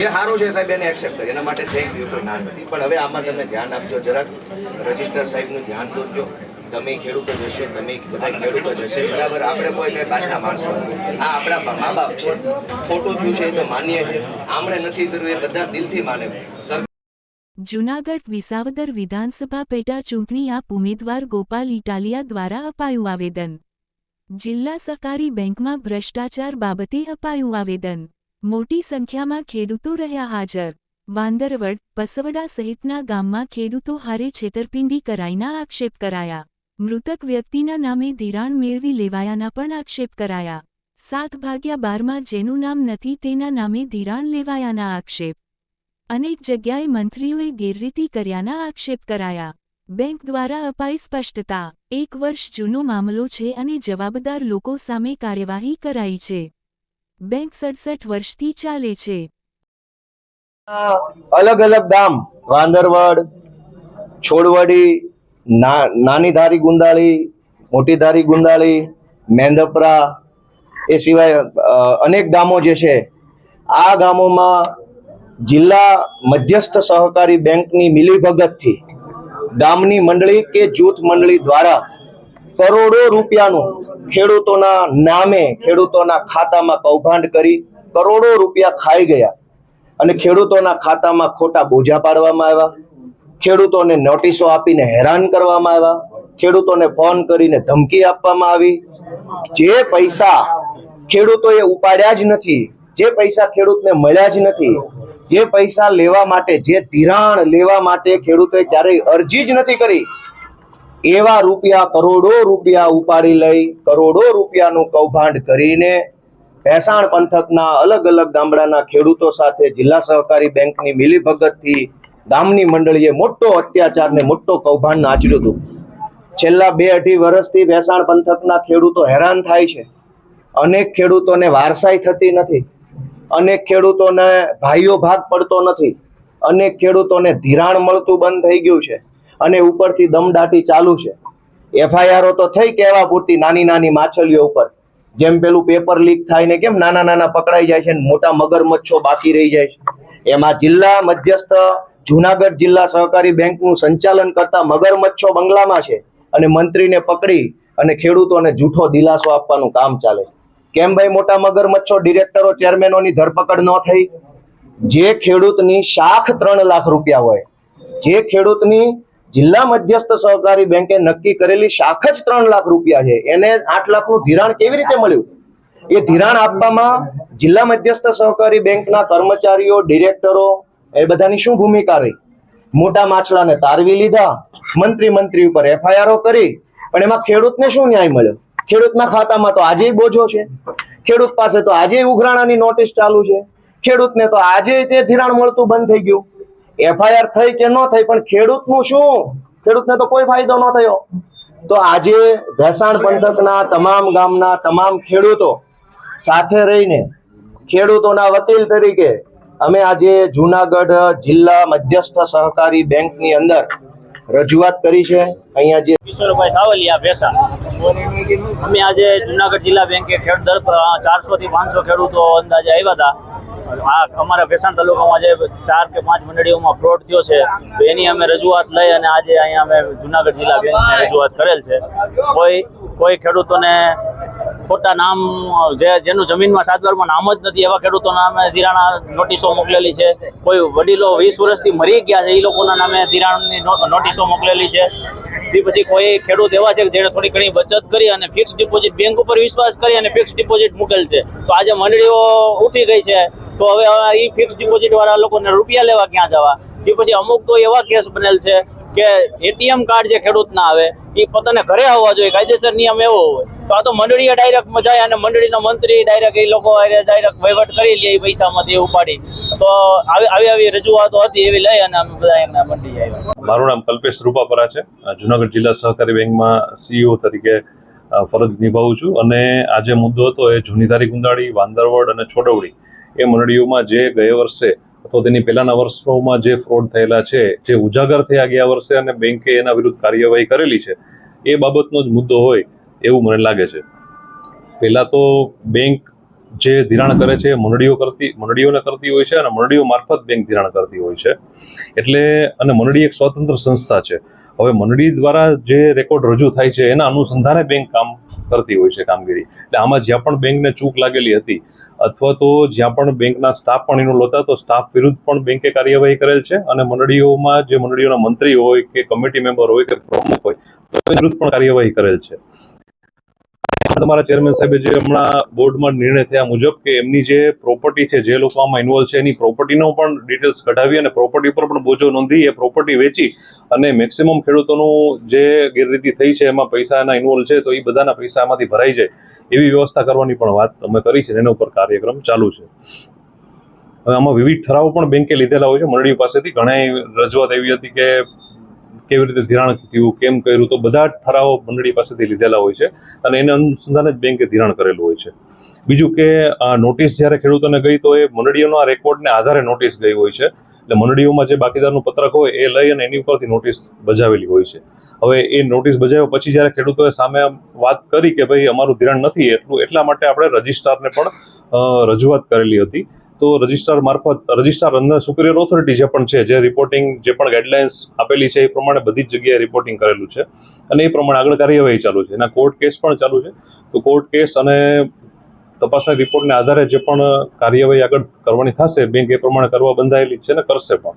એ સારું છે સાહેબ, એને એક્સેપ્ટ કરી એના માટે થેન્ક યુ, કોઈ ના નથી. પણ હવે આમાં તમે ધ્યાન આપજો, જરાક રજિસ્ટર સાહેબનું ધ્યાન દોરજો. તમે ખેડૂતો જ હશે, તમે બધા ખેડૂતો જ હશે, બરાબર. આપણે કોઈ કઈ બહારના માણસો, આ આપણા મા બાપ છે. ખોટું થયું છે એ તો માનીએ છે, આમણે નથી કર્યું એ બધા દિલથી માને. જૂનાગઢ વિસાવદર વિધાનસભા પેટા ચૂંટણી આપ ઉમેદવાર ગોપાલ ઇટાલિયા દ્વારા અપાયું આવેદન. જિલ્લા સહકારી બેંકમાં ભ્રષ્ટાચાર બાબતે અપાયું આવેદન. મોટી સંખ્યામાં ખેડૂતો રહ્યા હાજર. વાંદરવડ, પસવડા સહિતના ગામમાં ખેડૂતો હારે છેતરપિંડી કરાઈના આક્ષેપ કરાયા. મૃતક વ્યક્તિના નામે ધિરાણ મેળવી લેવાયાના પણ આક્ષેપ કરાયા. 7/12માં જેનું નામ નથી તેના નામે ધિરાણ લેવાયાના આક્ષેપ. અનેક જગ્યાએ મંત્રીઓએ ગેરરીતિ કર્યાના આક્ષેપ કરાયા. બેંક દ્વારા અપાઈ સ્પષ્ટતા. 1 વર્ષ જૂનો મામલો છે અને જવાબદાર લોકો સામે કાર્યવાહી કરાઈ છે. બેંક 67 વર્ષથી ચાલે છે. અલગ અલગ ગામ, વાંદરવડ, છોડવડી, નાની ધારી ગુંદાળી, મોટી ધારી ગુંદાળી, મેંદપરા, એ સિવાય અનેક ગામો જે છે, આ ગામોમાં જિલ્લા મધ્યસ્થ સહકારી બેંકની મિલીભગતથી ગામની મંડળી કે જૂથ મંડળી દ્વારા કરોડો રૂપિયાનું ખેડૂતોના નામે ખેડૂતોના ખાતામાં કૌભાંડ કરી કરોડો રૂપિયા ખાઈ ગયા અને ખેડૂતોના ખાતામાં ખોટા બોજા પાડવામાં આવ્યા. ખેડૂતોને નોટિસો આપીને હેરાન કરવામાં આવ્યા. ખેડૂતોને ફોન કરીને ધમકી આપવામાં આવી. જે પૈસા ખેડૂતોએ ઉપાડ્યા જ નથી, જે પૈસા ખેડૂતને મળ્યા જ નથી, જે પૈસા લેવા માટે, જે ધિરાણ લેવા માટે ખેડૂતોએ ક્યારેય અરજી જ નથી કરી, એવા રૂપિયા, કરોડો રૂપિયા ઉપાડી લઈ કરોડો રૂપિયાનું કૌભાંડ કરીને ભેસાણ પંથકના અલગ અલગ ગામડાના ખેડૂતો સાથે જિલ્લા સહકારી બેંકની મિલીભગતથી ગામની મંડળીએ મોટો અત્યાચાર ને મોટો કૌભાંડ આચર્યું હતું. છેલ્લા 2-2.5 વર્ષથી ભેસાણ પંથકના ખેડૂતો હેરાન થાય છે. અનેક ખેડૂતોને વારસાઈ થતી નથી, અનેક ખેડૂતોને ભાઈઓ ભાગ પડતો નથી, અનેક ખેડૂતોને ધિરાણ મળતું બંધ થઈ ગયું છે અને ઉપરથી દમદાટી ચાલુ છે. એફઆઈઆરો તો થઈ કહેવા પૂરતી નાની નાની માછલીઓ ઉપર, જેમ પેલું પેપર લીક થાય ને કેમ નાના નાના પકડાઈ જાય છે ને મોટા મગરમચ્છો બાકી રહી જાય છે, એમાં જિલ્લા મધ્યસ્થ જૂનાગઢ જિલ્લા સહકારી બેંકનું સંચાલન કરતા મગરમચ્છો બંગલામાં છે અને મંત્રીને પકડી અને ખેડૂતોને જૂઠો દિલાસો આપવાનું કામ ચાલે છે. કેમ ભાઈ મોટા મગરમચ્છો, ડિરેક્ટરો, ચેરમેનોની ધરપકડ ન થઈ? જે ખેડૂતની શાખ 3 લાખ રૂપિયા હોય, જે ખેડૂતની જિલ્લા મધ્યસ્થ સહકારી બેંકે નક્કી કરેલી શાખ જ 3 લાખ રૂપિયા છે, એને 8 લાખનું ધિરાણ કેવી રીતે મળ્યું? એ ધિરાણ આપવામાં જિલ્લા મધ્યસ્થ સહકારી બેંકના કર્મચારીઓ, ડિરેક્ટરો, એ બધાની શું ભૂમિકા રહી? મોટા માછલાને તારવી લીધા, મંત્રી ઉપર એફઆઈઆરો કરી, પણ એમાં ખેડૂતને શું ન્યાય મળ્યો? ખેડૂતના ખાતામાં તો આજે બોજો છે, ખેડૂત પાસે તો આજે ઉઘરાણાની નોટિસ ચાલુ છે, ખેડૂતને તો આજે તે ધિરાણ મળતું બંધ થઈ ગયું. એફઆઈઆર થઈ કે ન થઈ, પણ ખેડૂતનું શું? ખેડૂતને તો કોઈ ફાયદો ન થયો. તો આજે ભેસાણ પંથકના તમામ ગામના તમામ ખેડૂતો સાથે રહીને ખેડૂતોના વકીલ તરીકે અમે આજે જૂનાગઢ જિલ્લા મધ્યસ્થ સહકારી બેંકની અંદર રજૂઆત કરી છે. અહીંયા જે કિશોરભાઈ સાવલિયા ભેસાણ, અમે આજે જૂનાગઢ જિલ્લા બેંકે ખેડૂત 400 થી 500 ખેડૂતો અંદાજે આવ્યા હતા. આ અમારા ભેસાણ તાલુકામાં જે 4 કે 5 મંડળીઓમાં ફ્રોડ થયો છે, તો એની અમે રજૂઆત લઈ અને આજે અહીંયા અમે જૂનાગઢ જિલ્લા બેંકને રજૂઆત કરેલ છે. કોઈ ખેડૂતોને ખોટા નામ, જેનું જમીનમાં 7/12માં નામ જ નથી એવા ખેડૂતોના નામે ધિરાણ નોટિસો મોકલેલી છે. કોઈ વડીલો 20 વર્ષથી મરી ગયા છે, એ લોકોના નામે ધિરાણની નોટિસો મોકલેલી છે. તે પછી કોઈ ખેડૂત એવા છે કે જેણે થોડી ઘણી બચત કરી અને ફિક્સ ડિપોઝિટ, બેંક ઉપર વિશ્વાસ કરી અને ફિક્સ ડિપોઝિટ મૂકેલ છે. તો આજે મંડળીઓ ઉઠી ગઈ છે, તો હવે એ ફિક્સ ડિપોઝિટ વાળા લોકોને રૂપિયા લેવા ક્યાં જવા? તે પછી અમુક તો એવા કેસ બનેલ છે કે એટીએમ કાર્ડ જે ખેડૂતના આવે એ પોતાને ઘરે આવવા જોઈએ, કાયદેસર નિયમ એવો હોય. તો આ તો મંડળીએ ડાયરેક્ટ જાય અને મંડળીના મંત્રી ડાયરેક્ટ એ લોકો ડાયરેક્ટ વહીવટ કરી લે એ પૈસામાંથી ઉપાડી. તો આવી રજૂઆતો હતી, એવી લઈ અને અમે બધા એમને મંડી આવ્યા. મારું નામ કલ્પેશ રૂપાપરા છે. જૂનાગઢ જિલ્લા સહકારી બેંકમાં સીઈઓ તરીકે ફરજ નિભાવું છું અને આ જે મુદ્દો હતો એ જૂની ધારી ગુંદાળી, વાંદરવડ અને છોડવડી એ મંડળીઓમાં જે ગયા વર્ષે અથવા તેની પહેલાના વર્ષોમાં જે ફ્રોડ થયેલા છે, જે ઉજાગર થયા ગયા વર્ષે અને બેંકે એના વિરુદ્ધ કાર્યવાહી કરેલી છે, એ બાબતનો જ મુદ્દો હોય એવું મને લાગે છે. પહેલાં તો બેંક જે ધિરાણ કરે છે એ મંડળીઓને કરતી હોય છે અને મંડળીઓ મારફત બેંક ધિરાણ કરતી હોય છે. એટલે અને મંડળી એક સ્વતંત્ર સંસ્થા છે. હવે મંડળી દ્વારા જે રેકોર્ડ રજૂ થાય છે એના અનુસંધાને બેંક કામ કરતી હોય છે કામગીરી. એટલે આમાં જ્યાં પણ બેંકને ચૂક લાગેલી હતી અથવા તો જ્યાં પણ બેંકના સ્ટાફ પણ ઇન્વોલ્વ હતા તો સ્ટાફ વિરુદ્ધ પણ બેંકે કાર્યવાહી કરેલ છે અને મંડળીઓમાં જે મંડળીઓના મંત્રી હોય કે કમિટી મેમ્બર હોય કે પ્રમુખ હોય તો એના વિરુદ્ધ પણ કાર્યવાહી કરેલ છે. તમારા ચેરમેન સાહેબે જે હમણાં બોર્ડમાં નિર્ણય થયા મુજબ કે એમની જે પ્રોપર્ટી છે, જે લોકો આમાં ઇન્વોલ્વ છે એની પ્રોપર્ટીનો પણ ડિટેલ્સ કઢાવી અને પ્રોપર્ટી પર પણ બોજો નોંધી એ પ્રોપર્ટી વેચી અને મેક્સિમમ ખેડૂતોનું જે ગેરરીતિ થઈ છે એમાં પૈસા એના ઇન્વોલ્વ છે તો એ બધાના પૈસા એમાંથી ભરાઈ જાય એવી વ્યવસ્થા કરવાની પણ વાત અમે કરી છે. એના ઉપર કાર્યક્રમ ચાલુ છે. હવે આમાં વિવિધ ઠરાવો પણ બેંકે લીધેલા હોય છે મંડળી પાસેથી. ઘણી રજૂઆત એવી હતી કે કેવી રીતે ધિરાણ થયું, કેમ કર્યું, તો બધા ઠરાવો મંડળી પાસેથી લીધેલા હોય છે અને એને અનુસંધાને જ બેંકે ધિરાણ કરેલું હોય છે. બીજું કે નોટિસ જ્યારે ખેડૂતોને ગઈ તો એ મંડળીઓના રેકોર્ડને આધારે નોટિસ ગઈ હોય છે. એટલે મંડળીઓમાં જે બાકીદારનું પત્રક હોય એ લઈ અને એની ઉપરથી નોટિસ બજાવેલી હોય છે. હવે એ નોટિસ બજાવ્યા પછી જ્યારે ખેડૂતોએ સામે વાત કરી કે ભાઈ અમારું ધિરાણ નથી એટલા માટે આપણે રજિસ્ટ્રારને પણ રજૂઆત કરેલી હતી. તો રજિસ્ટ્રાર અને સુપિરિયર ઓથોરિટી જે પણ છે, જે રિપોર્ટિંગ જે પણ ગાઈડલાઇન્સ આપેલી છે એ પ્રમાણે બધી જ જગ્યાએ રિપોર્ટિંગ કરેલું છે અને એ પ્રમાણે આગળ કાર્યવાહી ચાલુ છે. એના કોર્ટ કેસ પણ ચાલુ છે. તો કોર્ટ કેસ અને તપાસના રિપોર્ટને આધારે જે પણ કાર્યવાહી આગળ કરવાની થશે બેંક એ પ્રમાણે કરવા બંધાયેલી છે ને કરશે પણ.